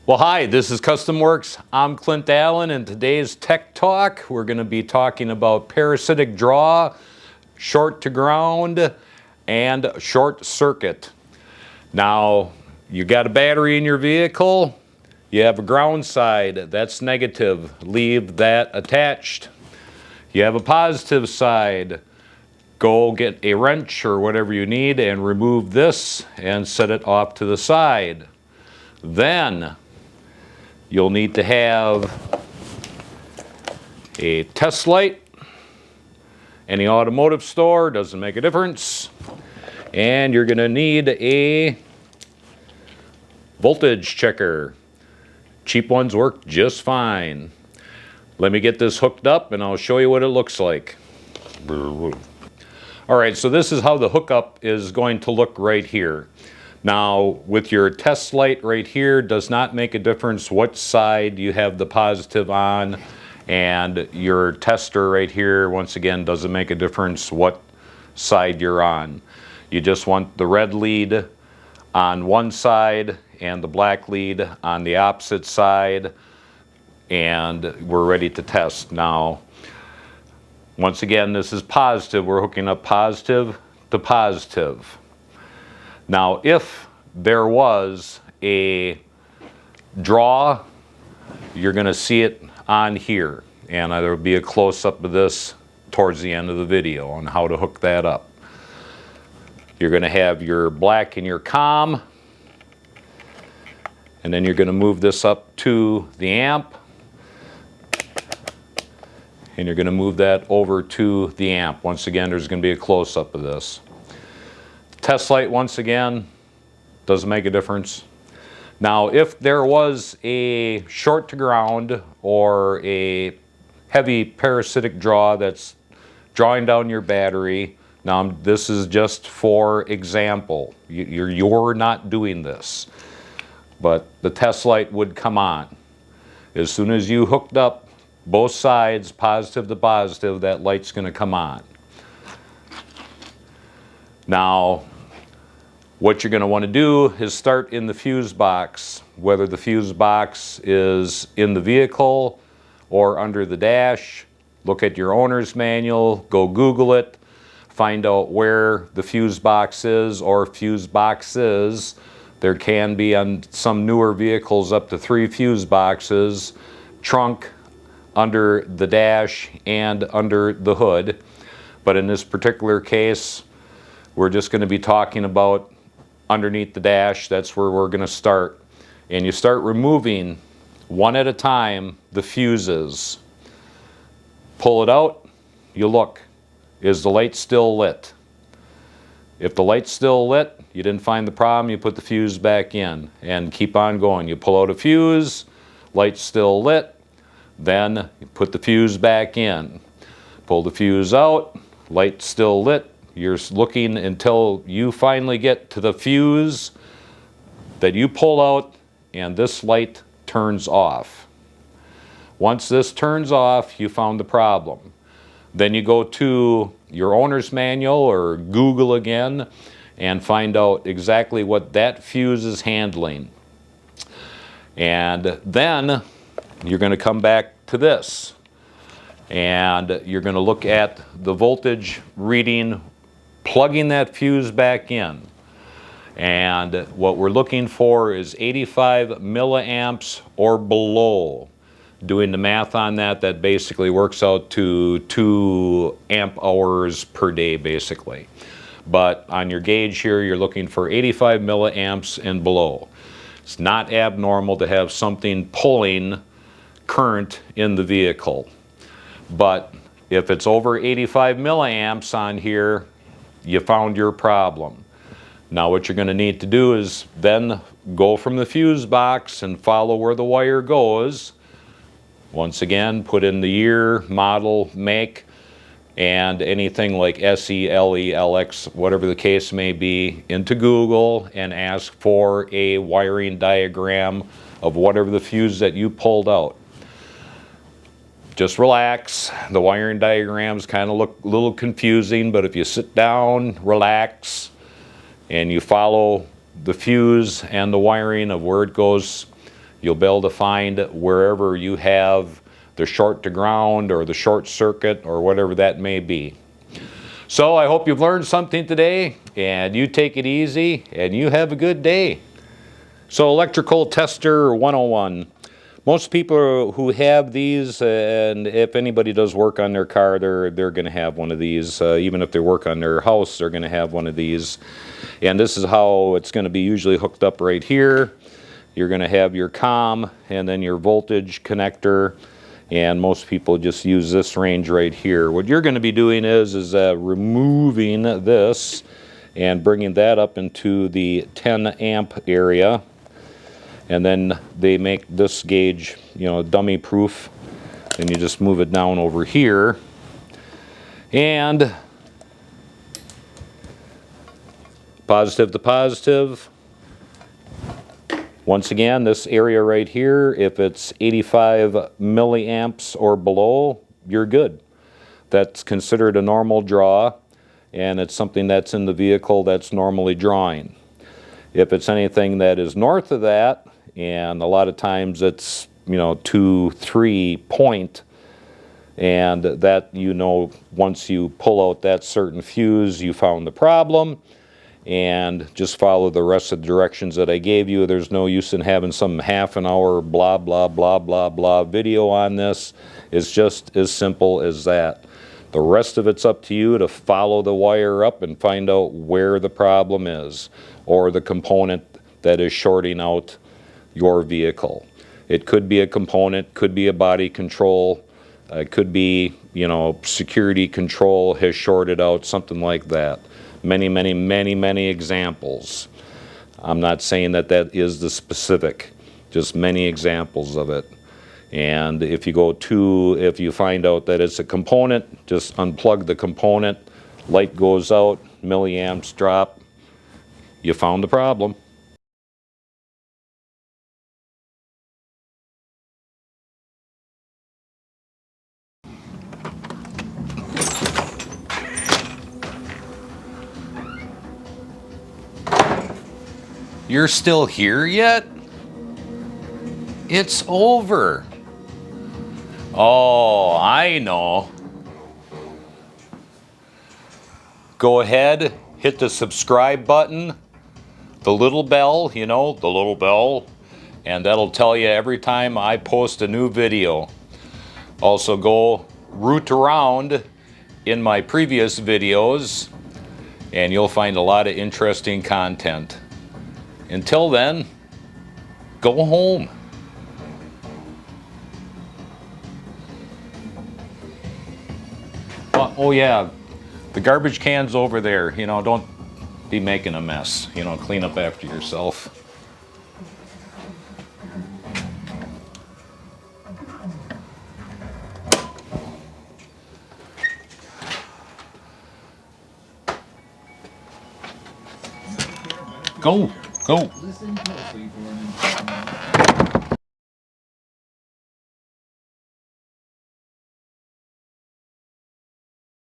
Well, hi, this is Custom Works. I'm Clint Allen, and today's Tech Talk, we're going to be talking about parasitic draw, short to ground, and short circuit. Now, you got a battery in your vehicle, you have a ground side, that's negative, leave that attached. You have a positive side, go get a wrench or whatever you need and remove this and set it off to the side. Then, you'll need to have a test light. Any automotive store, doesn't make a difference. And you're going to need a voltage checker. Cheap ones work just fine. Let me get this hooked up and I'll show you what it looks like. Alright, so this is how the hookup is going to look right here. Now, with your test light right here, does not make a difference what side you have the positive on, and your tester right here, once again, doesn't make a difference what side you're on. You just want the red lead on one side and the black lead on the opposite side, and we're ready to test. Now, once again, this is positive. We're hooking up positive to positive. Now, if there was a draw, you're going to see it on here. And there will be a close-up of this towards the end of the video on how to hook that up. You're going to have your black and your COM. And then you're going to move this up to the amp. And you're going to move that over to the amp. Once again, there's going to be a close-up of this. Test light, once again, doesn't make a difference. Now, if there was a short to ground or a heavy parasitic draw that's drawing down your battery, now this is just for example. You're not doing this. But the test light would come on. As soon as you hooked up both sides, positive to positive, that light's going to come on. Now, what you're going to want to do is start in the fuse box, whether the fuse box is in the vehicle or under the dash. Look at your owner's manual, go Google it, find out where the fuse box is or fuse boxes. There can be on some newer vehicles up to 3 fuse boxes, trunk, under the dash, and under the hood. But in this particular case, we're just going to be talking about underneath the dash. That's where we're going to start. And you start removing one at a time the fuses. Pull it out, you look. Is the light still lit? If the light's still lit, you didn't find the problem, you put the fuse back in and keep on going. You pull out a fuse, light's still lit, then you put the fuse back in. Pull the fuse out, light's still lit. You're looking until you finally get to the fuse that you pull out and this light turns off. Once this turns off, you found the problem. Then you go to your owner's manual or Google again and find out exactly what that fuse is handling. And then you're going to come back to this. And you're going to look at the voltage reading, plugging that fuse back in. And what we're looking for is 85 milliamps or below. Doing the math on that, that basically works out to 2 amp hours per day, basically. But on your gauge here, you're looking for 85 milliamps and below. It's not abnormal to have something pulling current in the vehicle. But if it's over 85 milliamps on here, you found your problem. Now what you're going to need to do is then go from the fuse box and follow where the wire goes. Once again, put in the year, model, make, and anything like SE, LE, LX, whatever the case may be, into Google and ask for a wiring diagram of whatever the fuse that you pulled out. Just relax. The wiring diagrams kind of look a little confusing, but if you sit down, relax, and you follow the fuse and the wiring of where it goes, You'll be able to find wherever you have the short to ground or the short circuit or whatever that may be. So I hope you've learned something today, and you take it easy and you have a good day. So Electrical Tester 101. Most people who have these, and if anybody does work on their car, they're going to have one of these. Even if they work on their house, they're going to have one of these. And this is how it's going to be usually hooked up right here. You're going to have your COM and then your voltage connector. And most people just use this range right here. What you're going to be doing is removing this and bringing that up into the 10 amp area. And then they make this gauge, you know, dummy proof. And you just move it down over here. And positive to positive. Once again, this area right here, if it's 85 milliamps or below, you're good. That's considered a normal draw, and it's something that's in the vehicle that's normally drawing. If it's anything that is north of that, and a lot of times it's, you know, 2, 3 point, and that, you know, once you pull out that certain fuse, you found the problem. And just follow the rest of the directions that I gave you. There's no use in having some half an hour blah blah blah blah blah video on this. It's just as simple as that. The rest of it's up to you to follow the wire up and find out where the problem is, or the component that is shorting out your vehicle. It could be a component, could be a body control, it could be, you know, security control has shorted out, something like that. Many, many, many, many examples. I'm not saying that that is the specific, just many examples of it. And if you find out that it's a component, just unplug the component, light goes out, milliamps drop, you found the problem. You're still here yet? It's over. Oh, I know. Go ahead, hit the subscribe button, the little bell, you know, the little bell, and that'll tell you every time I post a new video. Also go root around in my previous videos, and you'll find a lot of interesting content. Until then, go home. Oh yeah, the garbage can's over there. You know, don't be making a mess. You know, clean up after yourself. Go, go. Listen closely for an